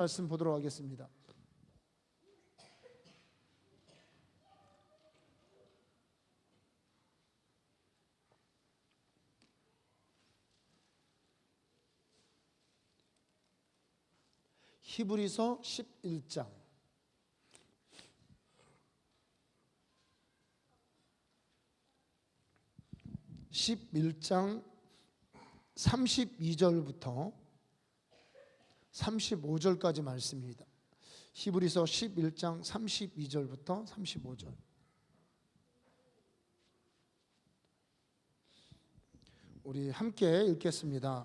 말씀 보도록 하겠습니다. 히브리서 11장 32절부터 35절까지 말씀입니다. 히브리서 11장 32절부터 35절. 우리 함께 읽겠습니다.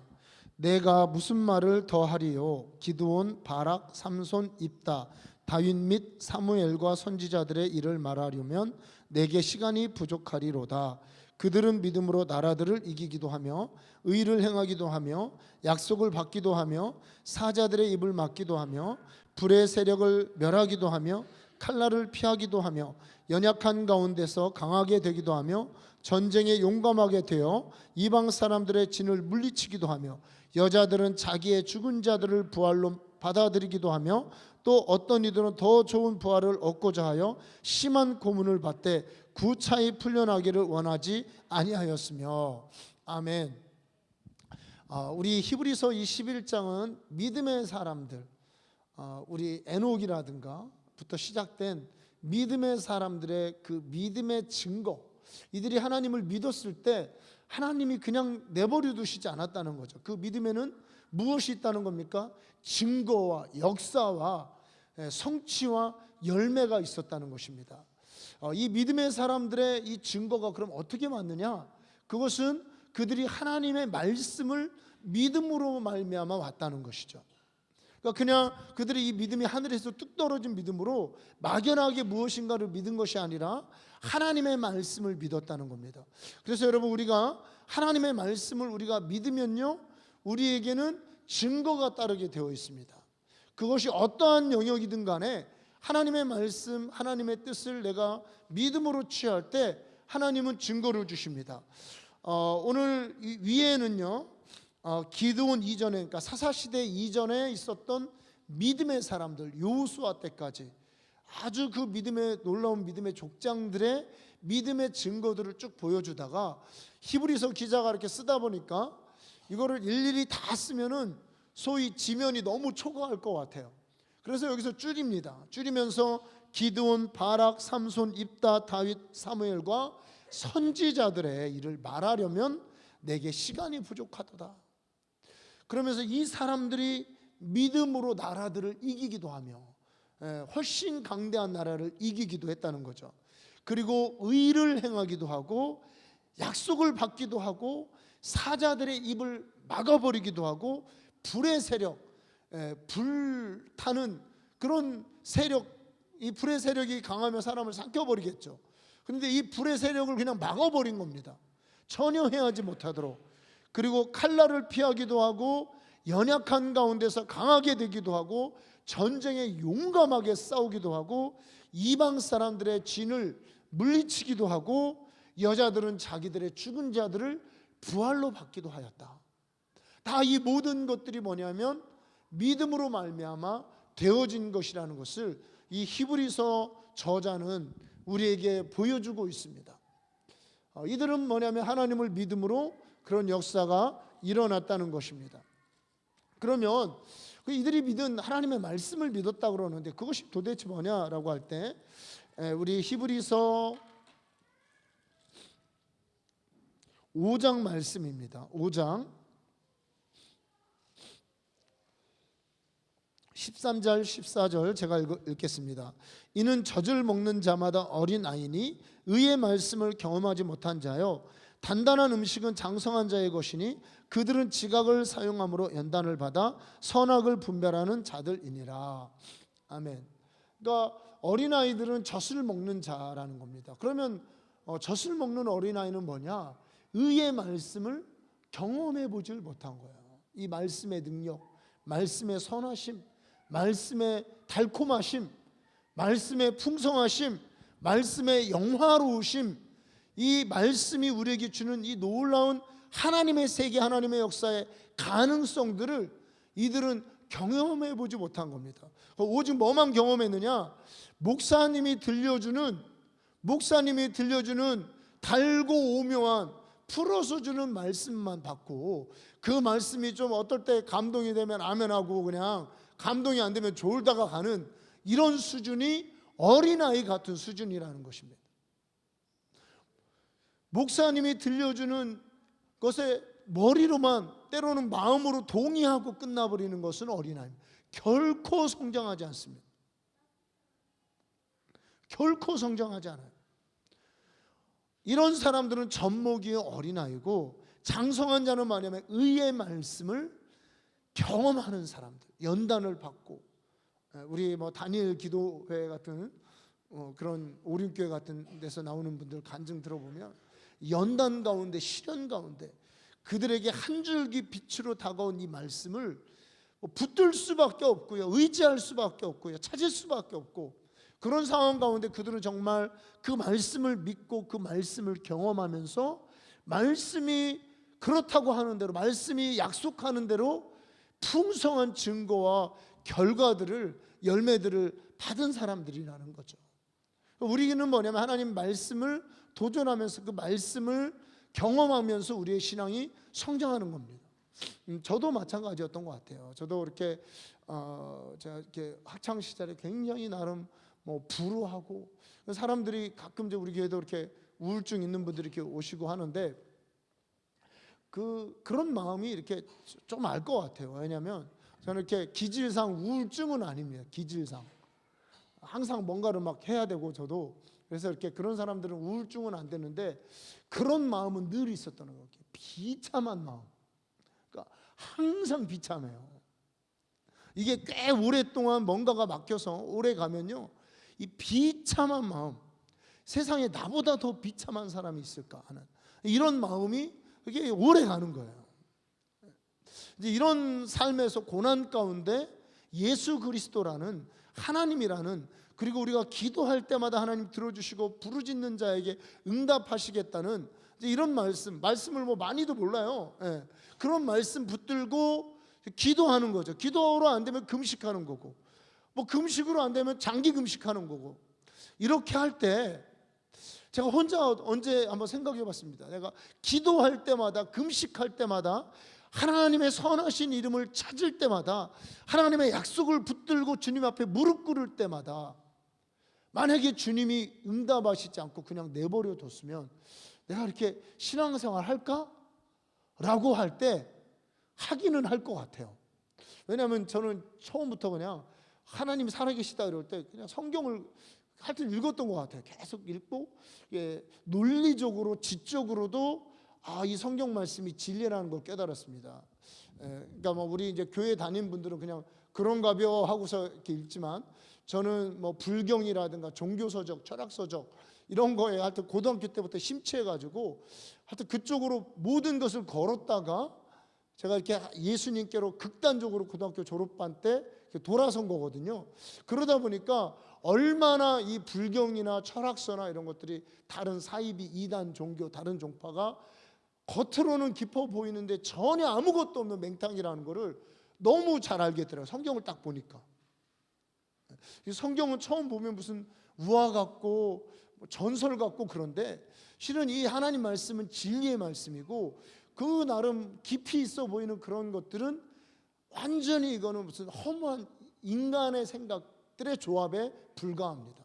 내가 무슨 말을 더하리요? 기드온, 바락, 삼손, 입다, 다윗 및 사무엘과 선지자들의 일을 말하려면 내게 시간이 부족하리로다. 그들은 믿음으로 나라들을 이기기도 하며 의를 행하기도 하며 약속을 받기도 하며 사자들의 입을 막기도 하며 불의 세력을 멸하기도 하며 칼날을 피하기도 하며 연약한 가운데서 강하게 되기도 하며 전쟁에 용감하게 되어 이방 사람들의 진을 물리치기도 하며 여자들은 자기의 죽은 자들을 부활로 받아들이기도 하며 또 어떤 이들은 더 좋은 부활을 얻고자 하여 심한 고문을 받되 구차히 풀려나기를 원하지 아니하였으며. 아멘. 우리 히브리서 이 11장은 믿음의 사람들, 우리 에녹이라든가 부터 시작된 믿음의 사람들의 그 믿음의 증거, 이들이 하나님을 믿었을 때 하나님이 그냥 내버려 두시지 않았다는 거죠. 그 믿음에는 무엇이 있다는 겁니까? 증거와 역사와 성취와 열매가 있었다는 것입니다. 이 믿음의 사람들의 이 증거가 그럼 어떻게 맞느냐? 그것은 그들이 하나님의 말씀을 믿음으로 말미암아 왔다는 것이죠. 그러니까 그냥 그들의 이 믿음이 하늘에서 뚝 떨어진 믿음으로 막연하게 무엇인가를 믿은 것이 아니라 하나님의 말씀을 믿었다는 겁니다. 그래서 여러분, 우리가 하나님의 말씀을 우리가 믿으면요, 우리에게는 증거가 따르게 되어 있습니다. 그것이 어떠한 영역이든 간에 하나님의 말씀, 하나님의 뜻을 내가 믿음으로 취할 때 하나님은 증거를 주십니다. 오늘 위에는요, 기드온 이전에, 그러니까 사사시대 이전에 있었던 믿음의 사람들, 여호수아 때까지 아주 그 믿음의 놀라운 믿음의 족장들의 믿음의 증거들을 쭉 보여주다가 히브리서 기자가 이렇게 쓰다 보니까 이거를 일일이 다 쓰면은 소위 지면이 너무 초과할 것 같아요. 그래서 여기서 줄입니다. 줄이면서 기드온, 바락, 삼손, 입다, 다윗, 사무엘과 선지자들의 일을 말하려면 내게 시간이 부족하도다. 그러면서 이 사람들이 믿음으로 나라들을 이기기도 하며 훨씬 강대한 나라를 이기기도 했다는 거죠. 그리고 의를 행하기도 하고 약속을 받기도 하고 사자들의 입을 막아버리기도 하고 불의 세력, 불타는 그런 세력, 이 불의 세력이 강하면 사람을 삼켜버리겠죠. 그런데 이 불의 세력을 그냥 막아버린 겁니다. 전혀 해하지 못하도록. 그리고 칼날을 피하기도 하고 연약한 가운데서 강하게 되기도 하고 전쟁에 용감하게 싸우기도 하고 이방 사람들의 진을 물리치기도 하고 여자들은 자기들의 죽은 자들을 부활로 받기도 하였다. 다 이 모든 것들이 뭐냐면 믿음으로 말미암아 되어진 것이라는 것을 이 히브리서 저자는 우리에게 보여주고 있습니다. 이들은 뭐냐면 하나님을 믿음으로 그런 역사가 일어났다는 것입니다. 그러면 이들이 믿은 하나님의 말씀을 믿었다고 그러는데 그것이 도대체 뭐냐라고 할 때 우리 히브리서 5장 말씀입니다. 5장 13절 14절 제가 읽겠습니다. 이는 젖을 먹는 자마다 어린 아이니 의의 말씀을 경험하지 못한 자요 단단한 음식은 장성한 자의 것이니 그들은 지각을 사용함으로 연단을 받아 선악을 분별하는 자들이니라. 아멘. 그러니까 어린아이들은 젖을 먹는 자라는 겁니다. 그러면 젖을 먹는 어린아이는 뭐냐? 의의 말씀을 경험해 보질 못한 거예요. 이 말씀의 능력, 말씀의 선하심, 말씀의 달콤하심, 말씀의 풍성하심, 말씀의 영화로우심, 이 말씀이 우리에게 주는 이 놀라운 하나님의 세계, 하나님의 역사의 가능성들을 이들은 경험해 보지 못한 겁니다. 오직 뭐만 경험했느냐? 목사님이 들려주는 달고 오묘한 풀어서 주는 말씀만 받고, 그 말씀이 좀 어떨 때 감동이 되면 아멘하고 그냥 감동이 안 되면 졸다가 가는 이런 수준이 어린아이 같은 수준이라는 것입니다. 목사님이 들려주는 것에 머리로만, 때로는 마음으로 동의하고 끝나버리는 것은 어린아이입니다. 결코 성장하지 않습니다. 결코 성장하지 않아요. 이런 사람들은 젖먹이의 어린아이고, 장성한 자는 뭐냐면 의의 말씀을 경험하는 사람들, 연단을 받고, 우리 뭐 다니엘 기도회 같은 그런 오륜교회 같은 데서 나오는 분들 간증 들어보면 연단 가운데, 시련 가운데 그들에게 한 줄기 빛으로 다가온 이 말씀을 붙들 수밖에 없고요, 의지할 수밖에 없고요, 찾을 수밖에 없고, 그런 상황 가운데 그들은 정말 그 말씀을 믿고 그 말씀을 경험하면서 말씀이 그렇다고 하는 대로, 말씀이 약속하는 대로 풍성한 증거와 결과들을, 열매들을 받은 사람들이라는 거죠. 우리는 뭐냐면 하나님 말씀을 도전하면서 그 말씀을 경험하면서 우리의 신앙이 성장하는 겁니다. 저도 마찬가지였던 것 같아요. 저도 이렇게 제가 이렇게 학창 시절에 굉장히 나름 뭐 불우하고, 사람들이 가끔 이제 우리 교회도 이렇게 우울증 있는 분들이 이렇게 오시고 하는데 그런 마음이 이렇게 좀 알 것 같아요. 왜냐하면 저는 이렇게 기질상 우울증은 아닙니다. 기질상 항상 뭔가를 막 해야 되고, 저도 그래서 이렇게 그런 사람들은 우울증은 안 되는데 그런 마음은 늘 있었다는 거예요. 비참한 마음. 그러니까 항상 비참해요. 이게 꽤 오랫동안 뭔가가 막혀서 오래 가면요, 이 비참한 마음, 세상에 나보다 더 비참한 사람이 있을까 하는 이런 마음이 이게 오래 가는 거예요. 이제 이런 삶에서 고난 가운데 예수 그리스도라는, 하나님이라는, 그리고 우리가 기도할 때마다 하나님 들어주시고 부르짖는 자에게 응답하시겠다는 이런 말씀을 뭐 많이도 몰라요. 그런 말씀 붙들고 기도하는 거죠. 기도로 안 되면 금식하는 거고, 뭐 금식으로 안 되면 장기 금식하는 거고, 이렇게 할 때 제가 혼자 언제 한번 생각해 봤습니다. 내가 기도할 때마다, 금식할 때마다, 하나님의 선하신 이름을 찾을 때마다, 하나님의 약속을 붙들고 주님 앞에 무릎 꿇을 때마다, 만약에 주님이 응답하시지 않고 그냥 내버려 뒀으면 내가 이렇게 신앙생활 할까? 라고 할 때 하기는 할 것 같아요. 왜냐하면 저는 처음부터 그냥 하나님이 살아계시다 이럴 때 그냥 성경을 하여튼 읽었던 것 같아요. 계속 읽고, 논리적으로 지적으로도 이 성경 말씀이 진리라는 걸 깨달았습니다. 그러니까 뭐 우리 이제 교회 다니는 분들은 그냥 그런가벼 하고서 이렇게 읽지만, 저는 뭐 불경이라든가 종교서적, 철학서적 이런 거에 하여튼 고등학교 때부터 심취해가지고 하여튼 그쪽으로 모든 것을 걸었다가 제가 이렇게 예수님께로 극단적으로 고등학교 졸업반 때 돌아선 거거든요. 그러다 보니까 얼마나 이 불경이나 철학서나 이런 것들이, 다른 사이비, 이단 종교, 다른 종파가 겉으로는 깊어 보이는데 전혀 아무것도 없는 맹탕이라는 거를 너무 잘 알겠더라고요. 성경을 딱 보니까. 성경은 처음 보면 무슨 우화 같고 전설 같고 그런데, 실은 이 하나님 말씀은 진리의 말씀이고, 그 나름 깊이 있어 보이는 그런 것들은 완전히 이거는 무슨 허무한 인간의 생각들의 조합에 불과합니다.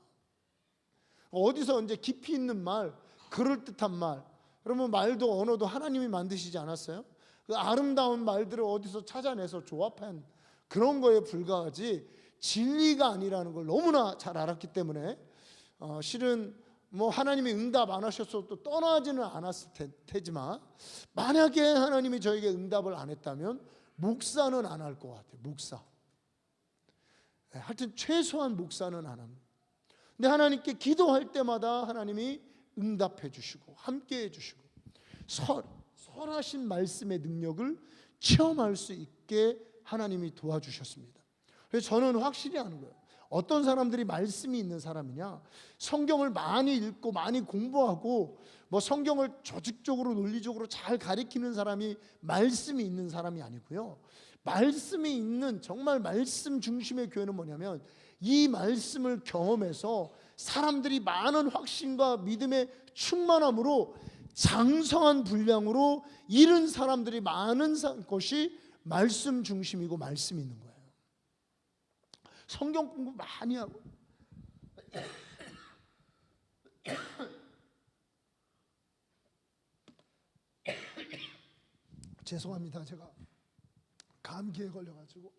어디서 이제 깊이 있는 말, 그럴듯한 말, 그러면 말도 언어도 하나님이 만드시지 않았어요? 그 아름다운 말들을 어디서 찾아내서 조합한 그런 거에 불과하지 진리가 아니라는 걸 너무나 잘 알았기 때문에 실은 뭐 하나님이 응답 안 하셨어도 떠나지는 않았을 테지만, 만약에 하나님이 저에게 응답을 안 했다면 목사는 안 할 것 같아요. 목사. 하여튼 최소한 목사는 안 합니다. 근데 하나님께 기도할 때마다 하나님이 응답해 주시고 함께 해 주시고 선하신 말씀의 능력을 체험할 수 있게 하나님이 도와주셨습니다. 그래서 저는 확실히 아는 거예요. 어떤 사람들이 말씀이 있는 사람이냐, 성경을 많이 읽고 많이 공부하고 뭐 성경을 조직적으로 논리적으로 잘 가리키는 사람이 말씀이 있는 사람이 아니고요, 말씀이 있는 정말 말씀 중심의 교회는 뭐냐면 이 말씀을 경험해서 사람들이 많은 확신과 믿음의 충만함으로 장성한 분량으로 이른 사람들이 많은 것이 말씀 중심이고 말씀이 있는 거예요. 성경 공부 많이 하고 죄송합니다. 제가 감기에 걸려가지고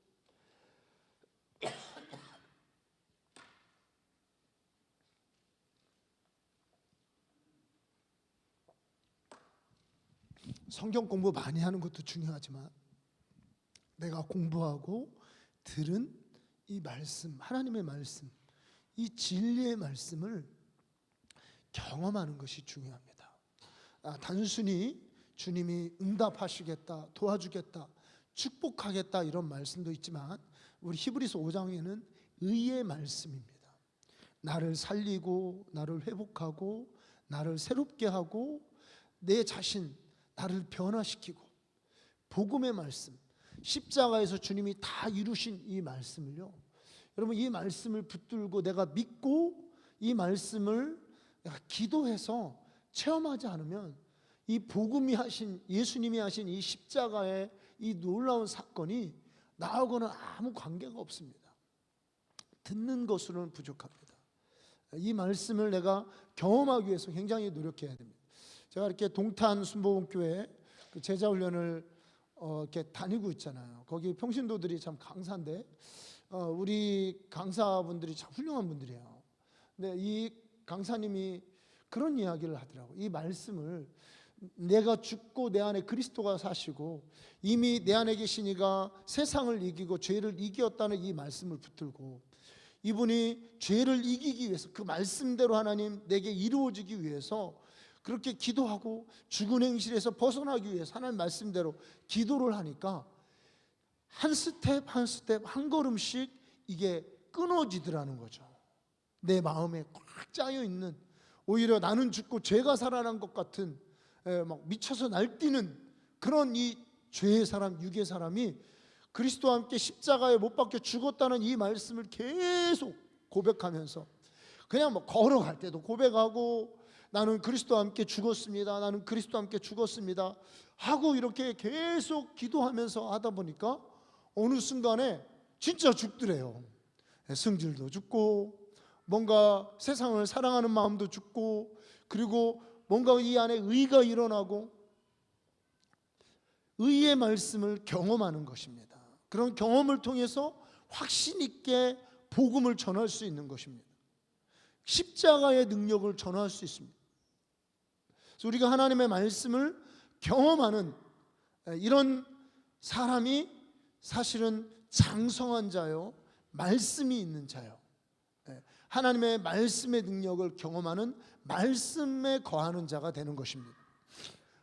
성경 공부 많이 하는 것도 중요하지만 내가 공부하고 들은 이 말씀, 하나님의 말씀, 이 진리의 말씀을 경험하는 것이 중요합니다. 단순히 주님이 응답하시겠다, 도와주겠다, 축복하겠다 이런 말씀도 있지만 우리 히브리서 5장에는 의의 말씀입니다. 나를 살리고 나를 회복하고 나를 새롭게 하고 내 자신 나를 변화시키고 복음의 말씀, 십자가에서 주님이 다 이루신 이 말씀을요, 여러분 이 말씀을 붙들고 내가 믿고 이 말씀을 내가 기도해서 체험하지 않으면 이 복음이 하신, 예수님이 하신 이 십자가의 이 놀라운 사건이 나하고는 아무 관계가 없습니다. 듣는 것으로는 부족합니다. 이 말씀을 내가 경험하기 위해서 굉장히 노력해야 됩니다. 제가 이렇게 동탄 순복음교회 제자 훈련을 이렇게 다니고 있잖아요. 거기 평신도들이 참 강사인데 우리 강사분들이 참 훌륭한 분들이에요. 근데 이 강사님이 그런 이야기를 하더라고요. 이 말씀을 내가 죽고 내 안에 그리스도가 사시고 이미 내 안에 계신 이가 세상을 이기고 죄를 이겼다는 이 말씀을 붙들고 이분이 죄를 이기기 위해서 그 말씀대로 하나님 내게 이루어지기 위해서 그렇게 기도하고 죽은 행실에서 벗어나기 위해서 하나님 말씀대로 기도를 하니까 한 스텝 한 스텝 한 걸음씩 이게 끊어지더라는 거죠. 내 마음에 꽉 짜여 있는, 오히려 나는 죽고 죄가 살아난 것 같은 막 미쳐서 날뛰는 그런 이 죄의 사람, 육의 사람이 그리스도와 함께 십자가에 못 박혀 죽었다는 이 말씀을 계속 고백하면서 그냥 뭐 걸어갈 때도 고백하고 나는 그리스도와 함께 죽었습니다, 나는 그리스도와 함께 죽었습니다 하고 이렇게 계속 기도하면서 하다 보니까 어느 순간에 진짜 죽더래요. 성질도 죽고 뭔가 세상을 사랑하는 마음도 죽고 그리고 뭔가 이 안에 의가 일어나고 의의 말씀을 경험하는 것입니다. 그런 경험을 통해서 확신 있게 복음을 전할 수 있는 것입니다. 십자가의 능력을 전할 수 있습니다. 그래서 우리가 하나님의 말씀을 경험하는 이런 사람이 사실은 장성한 자요, 말씀이 있는 자요, 하나님의 말씀의 능력을 경험하는 말씀에 거하는 자가 되는 것입니다.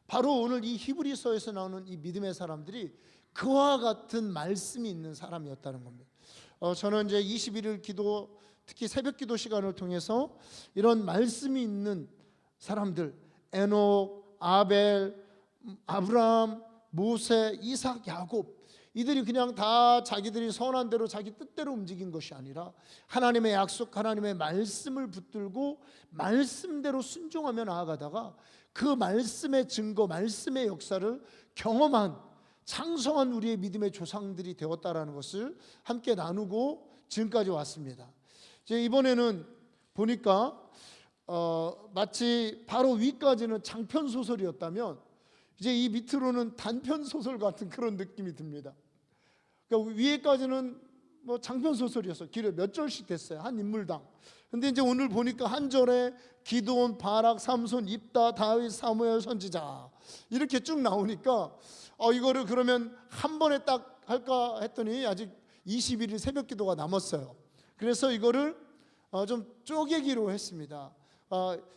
바로 오늘 이 히브리서에서 나오는 이 믿음의 사람들이 그와 같은 말씀이 있는 사람이었다는 겁니다. 저는 이제 21일 기도, 특히 새벽 기도 시간을 통해서 이런 말씀이 있는 사람들, 에녹, 아벨, 아브라함, 모세, 이삭, 야곱, 이들이 그냥 다 자기들이 선한 대로 자기 뜻대로 움직인 것이 아니라 하나님의 약속, 하나님의 말씀을 붙들고 말씀대로 순종하며 나아가다가 그 말씀의 증거, 말씀의 역사를 경험한 장성한 우리의 믿음의 조상들이 되었다라는 것을 함께 나누고 지금까지 왔습니다. 이제 이번에는 보니까 마치 바로 위까지는 장편 소설이었다면 이제 이 밑으로는 단편 소설 같은 그런 느낌이 듭니다. 그러니까 위에까지는 뭐 장편 소설이었어요. 길에 몇 절씩 됐어요, 한 인물당. 근데 이제 오늘 보니까 한 절에 기드온, 바락, 삼손, 입다, 다윗, 사무엘, 선지자 이렇게 쭉 나오니까 이거를 그러면 한 번에 딱 할까 했더니 아직 21일 새벽 기도가 남았어요. 그래서 이거를 좀 쪼개기로 했습니다.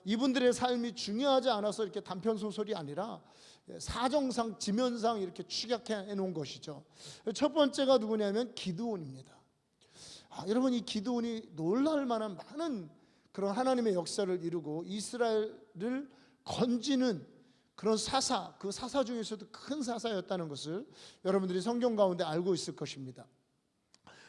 이분들의 삶이 중요하지 않아서 이렇게 단편 소설이 아니라 사정상, 지면상 이렇게 축약해 놓은 것이죠. 첫 번째가 누구냐면 기드온입니다. 여러분, 이 기드온이 놀랄 만한 많은 그런 하나님의 역사를 이루고 이스라엘을 건지는 그런 사사, 그 사사 중에서도 큰 사사였다는 것을 여러분들이 성경 가운데 알고 있을 것입니다.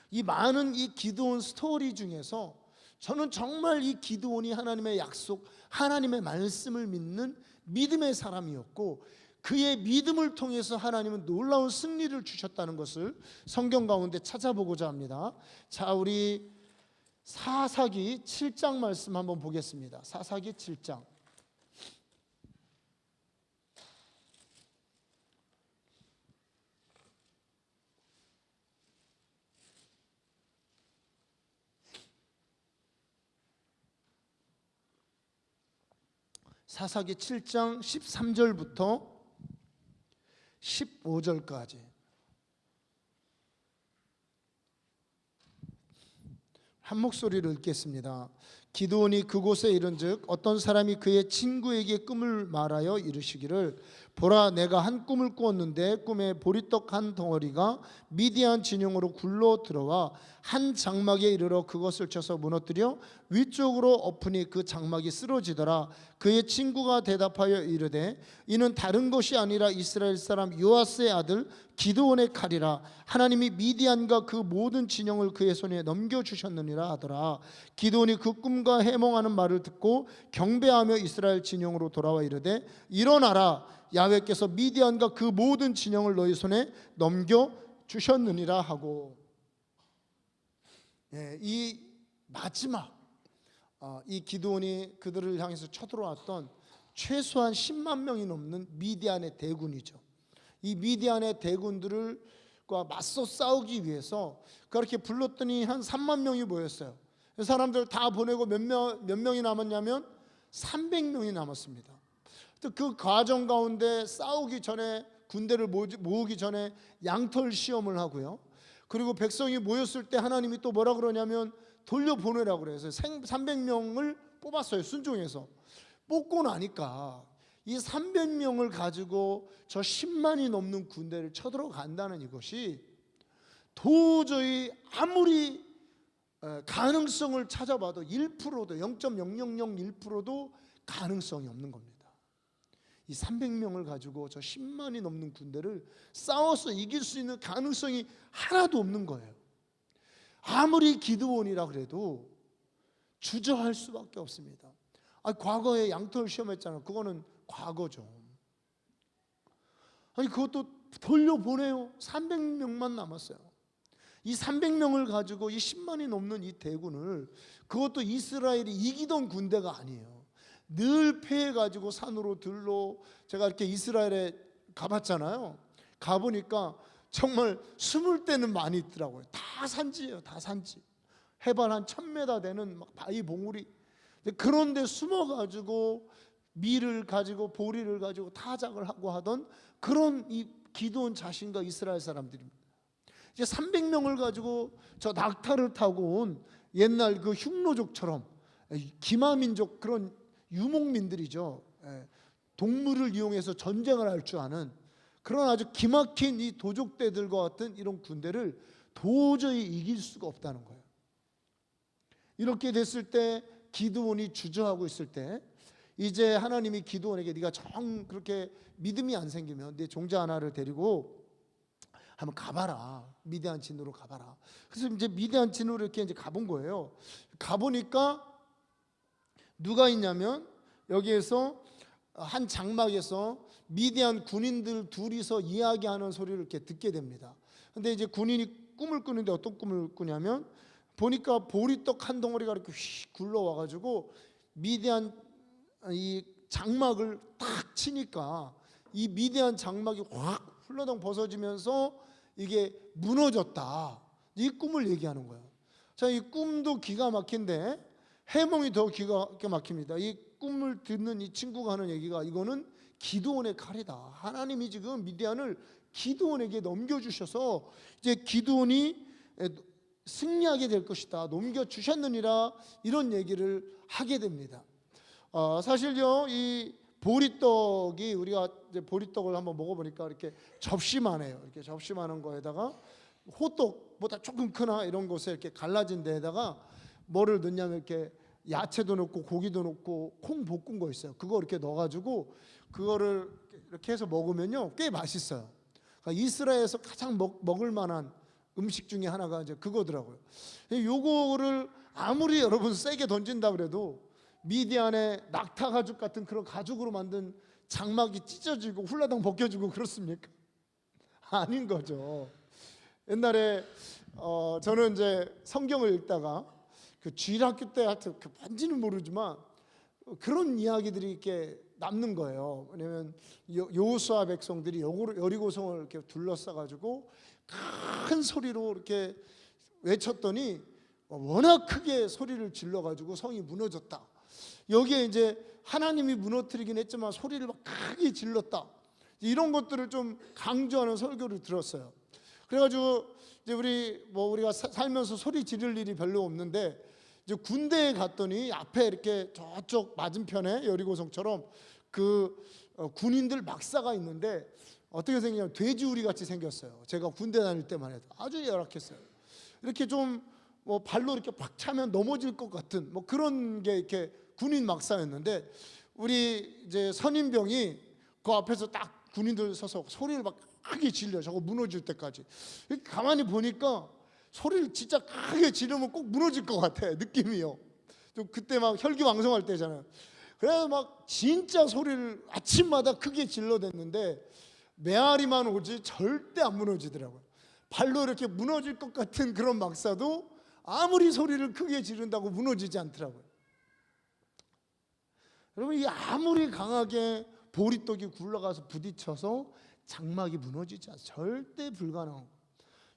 이 많은 이 기드온 스토리 중에서 저는 정말 이 기드온이 하나님의 약속, 하나님의 말씀을 믿는 믿음의 사람이었고, 그의 믿음을 통해서 하나님은 놀라운 승리를 주셨다는 것을 성경 가운데 찾아보고자 합니다. 자, 우리 사사기 7장 말씀 한번 보겠습니다. 사사기 7장. 사사기 7장 13절부터 15절까지 한 목소리를 읽겠습니다. 기드온이 그곳에 이른즉 어떤 사람이 그의 친구에게 꿈을 말하여 이르시기를, 보라, 내가 한 꿈을 꾸었는데 꿈에 보리떡 한 덩어리가 미디안 진영으로 굴러 들어와 한 장막에 이르러 그것을 쳐서 무너뜨려 위쪽으로 엎으니 그 장막이 쓰러지더라. 그의 친구가 대답하여 이르되, 이는 다른 것이 아니라 이스라엘 사람 요아스의 아들 기드온의 칼이라. 하나님이 미디안과 그 모든 진영을 그의 손에 넘겨주셨느니라 하더라. 기드온이 그 꿈과 해몽하는 말을 듣고 경배하며 이스라엘 진영으로 돌아와 이르되, 일어나라, 야훼께서 미디안과 그 모든 진영을 너희 손에 넘겨주셨느니라 하고, 이 마지막 이 기드온이 그들을 향해서 쳐들어왔던 최소한 10만 명이 넘는 미디안의 대군이죠. 이 미디안의 대군들과 맞서 싸우기 위해서 그렇게 불렀더니 한 3만 명이 모였어요. 사람들 다 보내고 몇 명이 남았냐면 300명이 남았습니다. 그 과정 가운데 싸우기 전에, 군대를 모으기 전에 양털 시험을 하고요. 그리고 백성이 모였을 때 하나님이 또 뭐라 그러냐면 돌려보내라고 그래서 300명을 뽑았어요. 순종해서 뽑고 나니까 이 300명을 가지고 저 10만이 넘는 군대를 쳐들어간다는 이것이 도저히 아무리 가능성을 찾아봐도 1%도 0.0001%도 가능성이 없는 겁니다. 이 300명을 가지고 저 10만이 넘는 군대를 싸워서 이길 수 있는 가능성이 하나도 없는 거예요. 아무리 기드온이라 그래도 주저할 수밖에 없습니다. 과거에 양털 시험했잖아요. 그거는 과거죠. 그것도 돌려보내요. 300명만 남았어요. 이 300명을 가지고 이 10만이 넘는 이 대군을, 그것도 이스라엘이 이기던 군대가 아니에요. 늘 패해가지고 산으로 들로, 제가 이렇게 이스라엘에 가봤잖아요. 가보니까 정말 숨을 데는 많이 있더라고요. 다 산지예요. 다 산지. 해발 한 1000m 되는 막 바위 봉우리. 그런데 숨어가지고 밀을 가지고 보리를 가지고 타작을 하고 하던 그런 이 기드온 자신과 이스라엘 사람들입니다. 이제 300명을 가지고 저 낙타를 타고 온 옛날 그 흉노족처럼 기마민족, 그런 유목민들이죠. 동물을 이용해서 전쟁을 할 줄 아는 그런 아주 기막힌 이 도족대들과 같은 이런 군대를 도저히 이길 수가 없다는 거예요. 이렇게 됐을 때 기드온이 주저하고 있을 때, 이제 하나님이 기드온에게 네가 정 그렇게 믿음이 안 생기면 네 종자 하나를 데리고 한번 가봐라, 미디안 진으로 가봐라. 그래서 이제 미디안 진으로 이렇게 이제 가본 거예요. 가보니까 누가 있냐면 여기에서 한 장막에서 미디안 군인들 둘이서 이야기하는 소리를 이렇게 듣게 됩니다. 근데 이제 군인이 꿈을 꾸는데 어떤 꿈을 꾸냐면, 보니까 보리떡 한 덩어리가 이렇게 휙 굴러와 가지고 미디안 이 장막을 탁 치니까 이 미디안 장막이 확 훌러덩 벗어지면서 이게 무너졌다. 이 꿈을 얘기하는 거예요. 자, 이 꿈도 기가 막힌데 해몽이 더 기가 막힙니다. 이 꿈을 듣는 이 친구가 하는 얘기가, 이거는 기드온의 칼이다. 하나님이 지금 미디안을 기드온에게 넘겨주셔서 이제 기드온이 승리하게 될 것이다, 넘겨주셨느니라, 이런 얘기를 하게 됩니다. 사실요, 이 보리떡이, 우리가 이제 보리떡을 한번 먹어보니까 이렇게 접시만해요. 이렇게 접시만한 거에다가 호떡보다 조금 크나 이런 곳에 이렇게 갈라진 데에다가 뭐를 넣냐면 이렇게 야채도 넣고 고기도 넣고 콩 볶은 거 있어요. 그거 이렇게 넣어가지고 그거를 이렇게 해서 먹으면요 꽤 맛있어요. 그러니까 이스라엘에서 가장 먹을 만한 음식 중에 하나가 이제 그거더라고요. 요거를 아무리 여러분 세게 던진다 그래도 미디안의 낙타 가죽 같은 그런 가죽으로 만든 장막이 찢어지고 훌라당 벗겨지고 그렇습니까? 아닌 거죠. 옛날에 저는 이제 성경을 읽다가 그 주일학교 때 하여튼 뭔지는 모르지만 그런 이야기들이 이렇게 남는 거예요. 왜냐면 여호수아 백성들이 여리고성을 이렇게 둘러싸가지고 큰 소리로 이렇게 외쳤더니 워낙 크게 소리를 질러가지고 성이 무너졌다. 여기에 이제 하나님이 무너뜨리긴 했지만 소리를 막 크게 질렀다. 이런 것들을 좀 강조하는 설교를 들었어요. 그래가지고 이제 우리가 살면서 소리 지를 일이 별로 없는데 이제 군대에 갔더니 앞에 이렇게 저쪽 맞은편에 여리고성처럼 그 군인들 막사가 있는데 어떻게 생겼냐면 돼지우리 같이 생겼어요. 제가 군대 다닐 때만 해도 아주 열악했어요. 이렇게 좀 뭐 발로 이렇게 팍 차면 넘어질 것 같은 뭐 그런 게 이렇게 군인 막사였는데 우리 이제 선임병이 그 앞에서 딱 군인들 서서 소리를 막 크게 질려. 저거 무너질 때까지. 가만히 보니까 소리를 진짜 크게 지르면 꼭 무너질 것 같아. 느낌이요. 좀 그때 막 혈기왕성할 때잖아요. 그래서 막 진짜 소리를 아침마다 크게 질러댔는데 메아리만 오지 절대 안 무너지더라고요. 발로 이렇게 무너질 것 같은 그런 막사도 아무리 소리를 크게 지른다고 무너지지 않더라고요. 여러분 이게 아무리 강하게 보리떡이 굴러가서 부딪혀서 장막이 무너지지 않아요. 절대 불가능한 거예요.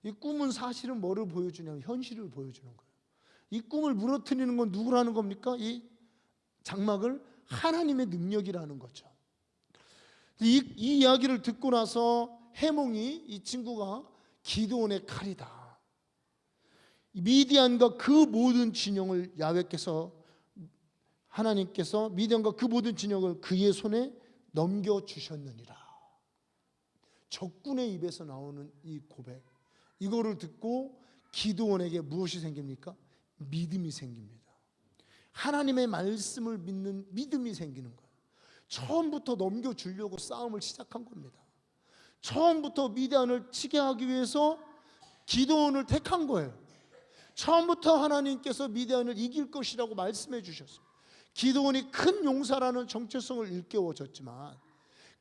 이 꿈은 사실은 뭐를 보여주냐면 현실을 보여주는 거예요. 이 꿈을 무너뜨리는 건 누구라는 겁니까? 이 장막을 하나님의 능력이라는 거죠. 이 이야기를 듣고 나서 해몽이 이 친구가 기드온의 칼이다. 미디안과 그 모든 진영을 하나님께서 미디안과 그 모든 진영을 그의 손에 넘겨주셨느니라. 적군의 입에서 나오는 이 고백, 이거를 듣고 기드온에게 무엇이 생깁니까? 믿음이 생깁니다. 하나님의 말씀을 믿는 믿음이 생기는 거예요. 처음부터 넘겨주려고 싸움을 시작한 겁니다. 처음부터 미디안을 치게 하기 위해서 기드온을 택한 거예요. 처음부터 하나님께서 미디안을 이길 것이라고 말씀해 주셨어요. 기드온이 큰 용사라는 정체성을 일깨워줬지만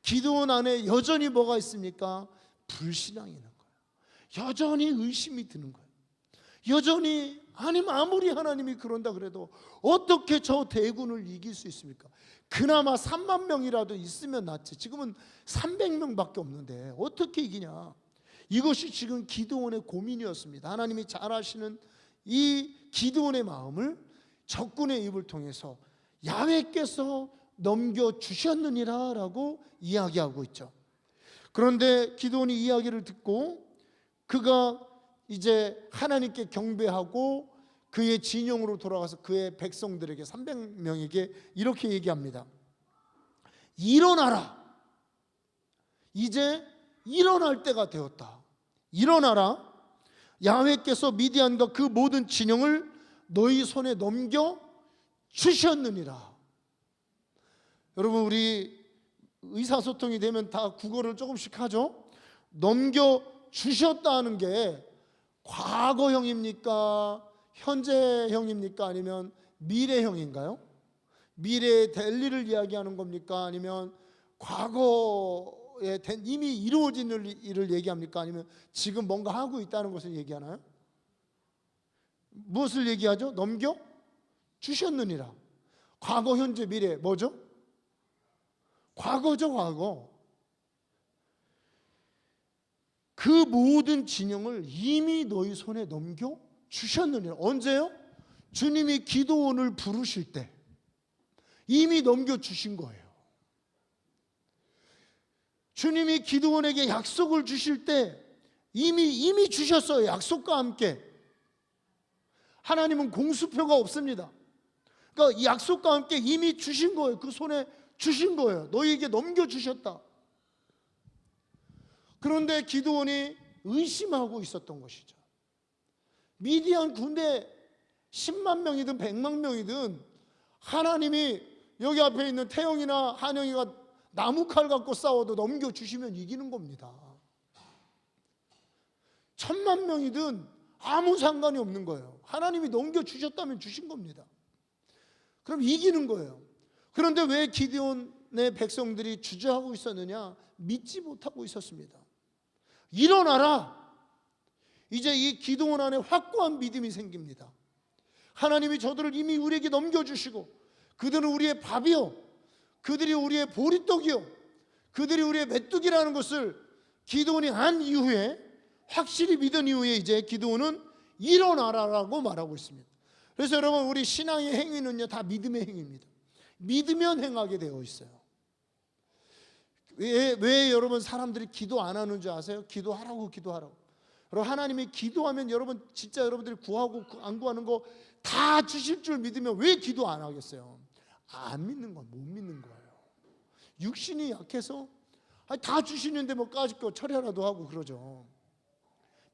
기드온 안에 여전히 뭐가 있습니까? 불신앙이 있는 거예요. 여전히 의심이 드는 거예요. 여전히 아무리 하나님이 그런다 그래도 어떻게 저 대군을 이길 수 있습니까? 그나마 3만 명이라도 있으면 낫지. 지금은 300명밖에 없는데 어떻게 이기냐. 이것이 지금 기드온의 고민이었습니다. 하나님이 잘 아시는 이 기드온의 마음을 적군의 입을 통해서 야훼께서 넘겨주셨느니라 라고 이야기하고 있죠. 그런데 기드온이 이야기를 듣고 그가 이제 하나님께 경배하고 그의 진영으로 돌아가서 그의 백성들에게 300명에게 이렇게 얘기합니다. 일어나라. 이제 일어날 때가 되었다. 일어나라. 야훼께서 미디안과 그 모든 진영을 너희 손에 넘겨 주셨느니라. 여러분 우리 의사소통이 되면 다 국어를 조금씩 하죠. 넘겨 주셨다는 게 과거형입니까? 현재형입니까? 아니면 미래형인가요? 미래에 될 일을 이야기하는 겁니까? 아니면 과거에 이미 이루어진 일을 얘기합니까? 아니면 지금 뭔가 하고 있다는 것을 얘기하나요? 무엇을 얘기하죠? 넘겨 주셨느니라. 과거, 현재, 미래 뭐죠? 과거죠, 과거. 그 모든 진영을 이미 너희 손에 넘겨 주셨느니라. 언제요? 주님이 기드온을 부르실 때 이미 넘겨 주신 거예요. 주님이 기드온에게 약속을 주실 때 이미 주셨어요. 약속과 함께. 하나님은 공수표가 없습니다. 그러니까 이 약속과 함께 이미 주신 거예요. 그 손에 주신 거예요. 너희에게 넘겨주셨다. 그런데 기드온이 의심하고 있었던 것이죠. 미디안 군대 10만 명이든 100만 명이든 하나님이 여기 앞에 있는 태영이나 한영이가 나무칼 갖고 싸워도 넘겨주시면 이기는 겁니다. 10,000,000명이든 아무 상관이 없는 거예요. 하나님이 넘겨주셨다면 주신 겁니다. 그럼 이기는 거예요. 그런데 왜 기드온의 백성들이 주저하고 있었느냐? 믿지 못하고 있었습니다. 일어나라! 이제 이 기드온 안에 확고한 믿음이 생깁니다. 하나님이 저들을 이미 우리에게 넘겨주시고, 그들은 우리의 밥이요, 그들이 우리의 보리떡이요, 그들이 우리의 메뚜기라는 것을 기드온이 안 이후에, 확실히 믿은 이후에 이제 기드온은 일어나라라고 말하고 있습니다. 그래서 여러분, 우리 신앙의 행위는요 다 믿음의 행위입니다. 믿으면 행하게 되어 있어요. 왜 여러분 사람들이 기도 안 하는 줄 아세요? 기도하라고. 여러분, 하나님이 기도하면 여러분 진짜 여러분들이 구하고 안 구하는 거 다 주실 줄 믿으면 왜 기도 안 하겠어요? 안 믿는 건 못 믿는 거예요. 육신이 약해서 다 주시는데 뭐 까짓거 철회라도 하고 그러죠.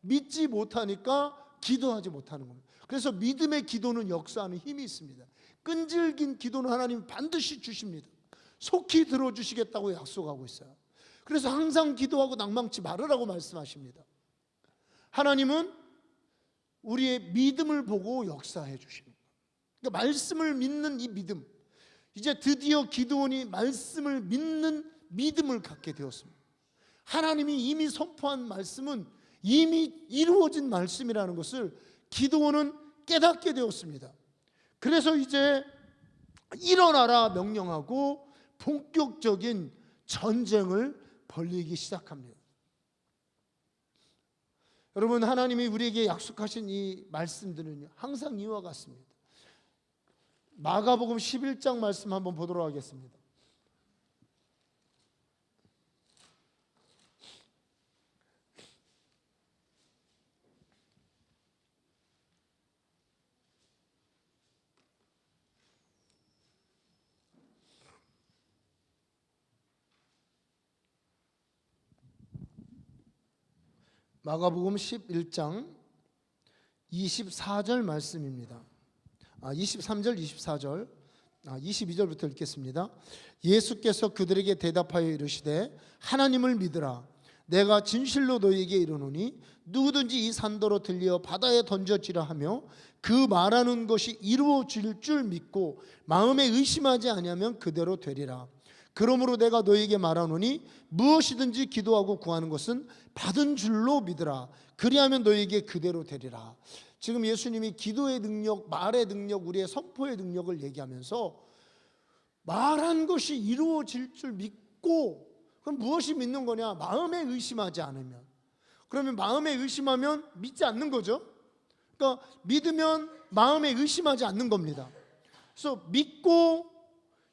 믿지 못하니까 기도하지 못하는 겁니다. 그래서 믿음의 기도는 역사하는 힘이 있습니다. 끈질긴 기도는 하나님 반드시 주십니다. 속히 들어주시겠다고 약속하고 있어요. 그래서 항상 기도하고 낭망치 말으라고 말씀하십니다. 하나님은 우리의 믿음을 보고 역사해 주시는 거예요. 그러니까 말씀을 믿는 이 믿음, 이제 드디어 기드온이 말씀을 믿는 믿음을 갖게 되었습니다. 하나님이 이미 선포한 말씀은 이미 이루어진 말씀이라는 것을 기드온은 깨닫게 되었습니다. 그래서 이제 일어나라 명령하고 본격적인 전쟁을 벌이기 시작합니다. 여러분, 하나님이 우리에게 약속하신 이 말씀들은 항상 이와 같습니다. 마가복음 11장 말씀 한번 보도록 하겠습니다. 마가복음 11장 24절 말씀입니다. 23절, 24절, 22절부터 읽겠습니다. 예수께서 그들에게 대답하여 이르시되 하나님을 믿으라. 내가 진실로 너희에게 이르노니 누구든지 이 산더러 들려 바다에 던져지라 하며 그 말하는 것이 이루어질 줄 믿고 마음에 의심하지 아니하면 그대로 되리라. 그러므로 내가 너희에게 말하노니 무엇이든지 기도하고 구하는 것은 받은 줄로 믿으라. 그리하면 너희에게 그대로 되리라. 지금 예수님이 기도의 능력, 말의 능력, 우리의 선포의 능력을 얘기하면서 말한 것이 이루어질 줄 믿고, 그럼 무엇이 믿는 거냐? 마음에 의심하지 않으면. 그러면 마음에 의심하면 믿지 않는 거죠. 그러니까 믿으면 마음에 의심하지 않는 겁니다. 그래서 믿고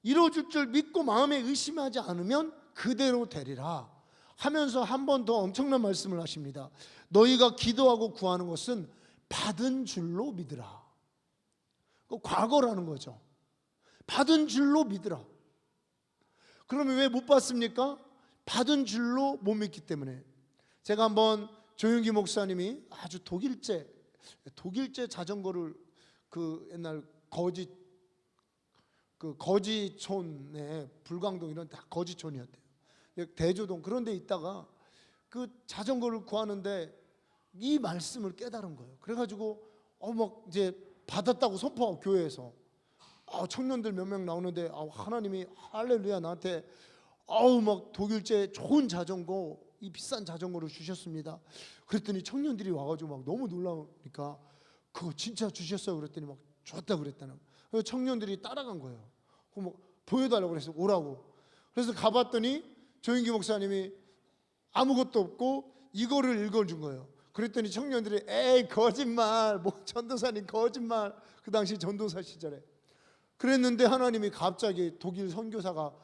이루어질 줄 믿고 마음에 의심하지 않으면 그대로 되리라 하면서 한 번 더 엄청난 말씀을 하십니다. 너희가 기도하고 구하는 것은 받은 줄로 믿으라. 과거라는 거죠. 받은 줄로 믿으라. 그러면 왜 못 받습니까? 받은 줄로 못 믿기 때문에. 제가 한번 조윤기 목사님이 아주 독일제 자전거를 그 옛날 거지촌에 불광동 이런 다 거지촌이었대요. 대조동 그런 데 있다가 그 자전거를 구하는데 이 말씀을 깨달은 거예요. 그래가지고 막 이제 받았다고 선포하고 교회에서 청년들 몇 명 나오는데 하나님이 할렐루야 나한테 막 독일제 좋은 자전거, 이 비싼 자전거를 주셨습니다. 그랬더니 청년들이 와가지고 막 너무 놀라니까 그거 진짜 주셨어요. 그랬더니 막 줬다 그랬다는 거예요. 그래서 청년들이 따라간 거예요. 뭐 보여달라고 그래서 오라고. 그래서 가봤더니 조윤기 목사님이 아무것도 없고 이거를 읽어준 거예요. 그랬더니 청년들이 에이 거짓말, 뭐 전도사님 거짓말. 그 당시 전도사 시절에 그랬는데 하나님이 갑자기 독일 선교사가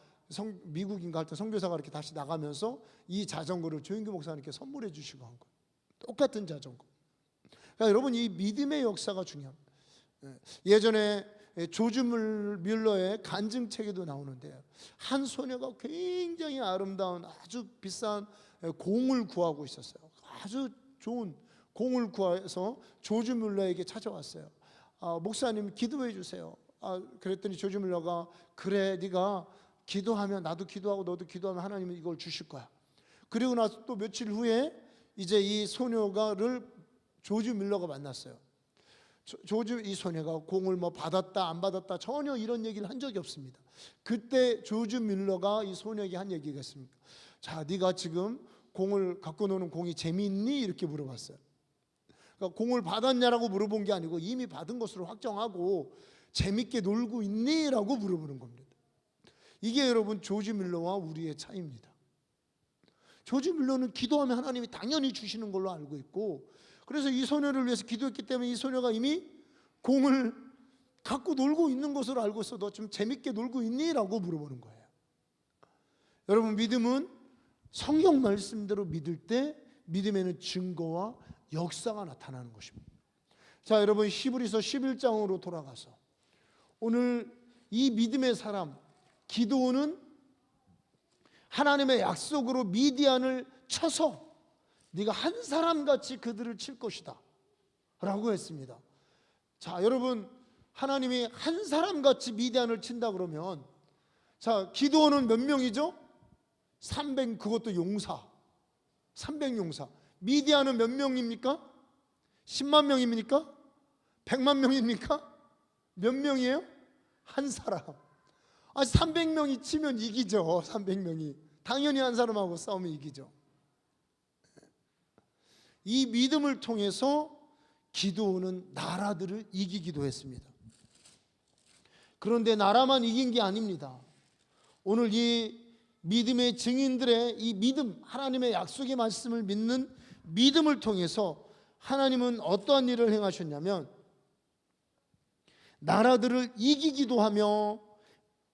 미국인가 할 때 선교사가 이렇게 다시 나가면서 이 자전거를 조윤기 목사님께 선물해 주시고 한 거예요. 똑같은 자전거. 그러니까 여러분, 이 믿음의 역사가 중요합니다. 예전에 조지 뮬러의 간증책에도 나오는데 한 소녀가 굉장히 아름다운 아주 비싼 공을 구하고 있었어요. 아주 좋은 공을 구해서 조지 뮬러에게 찾아왔어요. 목사님 기도해 주세요. 그랬더니 조지 밀러가 그래 네가 기도하면 나도 기도하고 너도 기도하면 하나님은 이걸 주실 거야. 그리고 나서 또 며칠 후에 이제 이 소녀가를 조지 밀러가 만났어요. 이 소녀가 공을 뭐 받았다 안 받았다 전혀 이런 얘기를 한 적이 없습니다. 그때 조지 밀러가 이 소녀에게 한 얘기가 있습니다. 자, 네가 지금 공을 갖고 노는 공이 재미있니? 이렇게 물어봤어요. 그러니까 공을 받았냐라고 물어본 게 아니고 이미 받은 것으로 확정하고 재밌게 놀고 있니? 라고 물어보는 겁니다. 이게 여러분 조지 밀러와 우리의 차이입니다. 조지 밀러는 기도하면 하나님이 당연히 주시는 걸로 알고 있고, 그래서 이 소녀를 위해서 기도했기 때문에 이 소녀가 이미 공을 갖고 놀고 있는 것으로 알고 있어. 너 좀 재밌게 놀고 있니? 라고 물어보는 거예요. 여러분, 믿음은 성경 말씀대로 믿을 때 믿음에는 증거와 역사가 나타나는 것입니다. 자, 여러분, 히브리서 11장으로 돌아가서 오늘 이 믿음의 사람 기드온은 하나님의 약속으로 미디안을 쳐서 네가 한 사람같이 그들을 칠 것이다 라고 했습니다. 자, 여러분, 하나님이 한 사람같이 미디안을 친다 그러면, 자, 기드온은 몇 명이죠? 300, 그것도 용사 300용사. 미디안은 몇 명입니까? 10만 명입니까? 100만 명입니까? 몇 명이에요? 한 사람. 300명이 치면 이기죠. 300명이 당연히 한 사람하고 싸우면 이기죠. 이 믿음을 통해서 기드온은 나라들을 이기기도 했습니다. 그런데 나라만 이긴 게 아닙니다. 오늘 이 믿음의 증인들의 이 믿음, 하나님의 약속의 말씀을 믿는 믿음을 통해서 하나님은 어떠한 일을 행하셨냐면 나라들을 이기기도 하며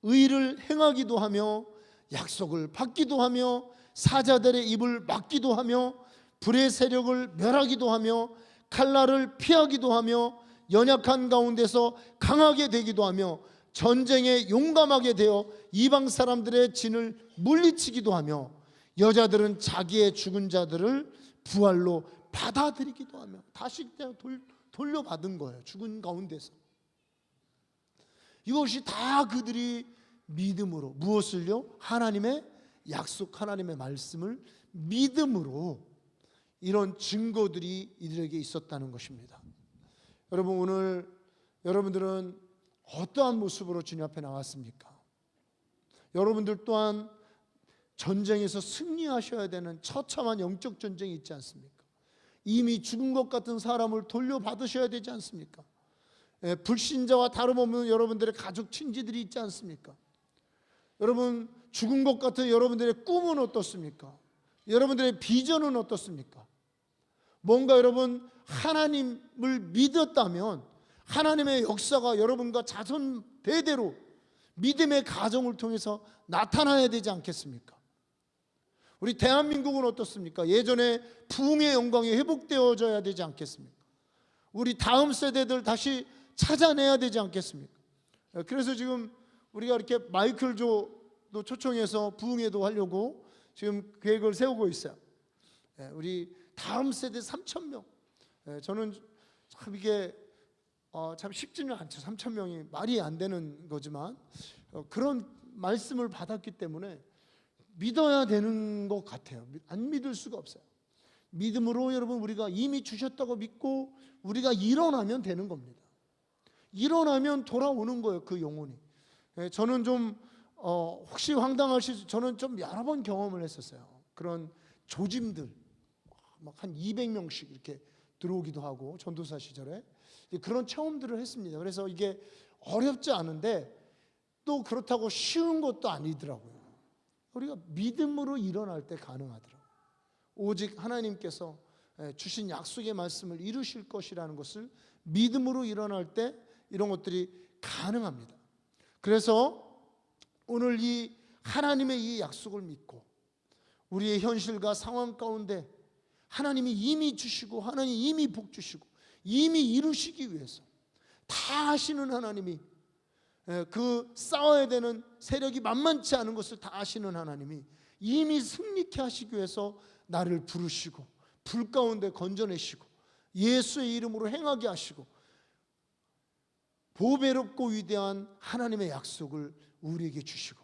의를 행하기도 하며 약속을 받기도 하며 사자들의 입을 막기도 하며 불의 세력을 멸하기도 하며 칼날을 피하기도 하며 연약한 가운데서 강하게 되기도 하며 전쟁에 용감하게 되어 이방 사람들의 진을 물리치기도 하며 여자들은 자기의 죽은 자들을 부활로 받아들이기도 하며 다시 그냥 돌려받은 거예요. 죽은 가운데서. 이것이 다 그들이 믿음으로, 무엇을요? 하나님의 약속, 하나님의 말씀을 믿음으로 이런 증거들이 이들에게 있었다는 것입니다. 여러분, 오늘 여러분들은 어떠한 모습으로 주님 앞에 나왔습니까? 여러분들 또한 전쟁에서 승리하셔야 되는 처참한 영적 전쟁이 있지 않습니까? 이미 죽은 것 같은 사람을 돌려받으셔야 되지 않습니까? 불신자와 다름없는 여러분들의 가족 친지들이 있지 않습니까? 여러분, 죽은 것 같은 여러분들의 꿈은 어떻습니까? 여러분들의 비전은 어떻습니까? 뭔가 여러분 하나님을 믿었다면 하나님의 역사가 여러분과 자손 대대로 믿음의 가정을 통해서 나타나야 되지 않겠습니까? 우리 대한민국은 어떻습니까? 예전에 부흥의 영광이 회복되어져야 되지 않겠습니까? 우리 다음 세대들 다시 찾아내야 되지 않겠습니까? 그래서 지금 우리가 이렇게 마이클 조도 초청해서 부흥회도 하려고 지금 계획을 세우고 있어요. 우리 다음 세대 3,000명. 저는 참 이게 참 쉽지는 않죠. 3,000명이 말이 안 되는 거지만 그런 말씀을 받았기 때문에 믿어야 되는 것 같아요. 안 믿을 수가 없어요. 믿음으로 여러분 우리가 이미 주셨다고 믿고 우리가 일어나면 되는 겁니다. 일어나면 돌아오는 거예요. 그 영혼이. 저는 좀 혹시 황당하실지 저는 좀 여러 번 경험을 했었어요. 그런 조짐들 막 한 200명씩 이렇게 들어오기도 하고 전도사 시절에 그런 체험들을 했습니다. 그래서 이게 어렵지 않은데 또 그렇다고 쉬운 것도 아니더라고요. 우리가 믿음으로 일어날 때 가능하더라고요. 오직 하나님께서 주신 약속의 말씀을 이루실 것이라는 것을 믿음으로 일어날 때 이런 것들이 가능합니다. 그래서 오늘 이 하나님의 이 약속을 믿고 우리의 현실과 상황 가운데 하나님이 이미 주시고 하나님이 이미 복 주시고 이미 이루시기 위해서 다 아시는 하나님이 그 싸워야 되는 세력이 만만치 않은 것을 다 아시는 하나님이 이미 승리케 하시기 위해서 나를 부르시고 불 가운데 건져내시고 예수의 이름으로 행하게 하시고 보배롭고 위대한 하나님의 약속을 우리에게 주시고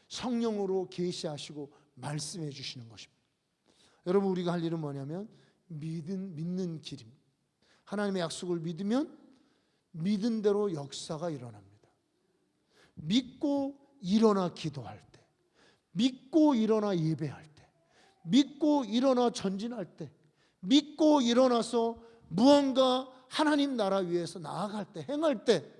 성령으로 계시하시고 말씀해 주시는 것입니다. 여러분, 우리가 할 일은 뭐냐면 믿는 길입니다. 하나님의 약속을 믿으면 믿은 대로 역사가 일어납니다. 믿고 일어나 기도할 때, 믿고 일어나 예배할 때, 믿고 일어나 전진할 때, 믿고 일어나서 무언가 하나님 나라 위해서 나아갈 때, 행할 때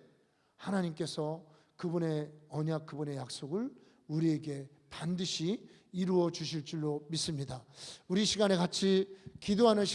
하나님께서 그분의 언약, 그분의 약속을 우리에게 반드시 이루어 주실 줄로 믿습니다. 우리 시간에 같이 기도하는 시간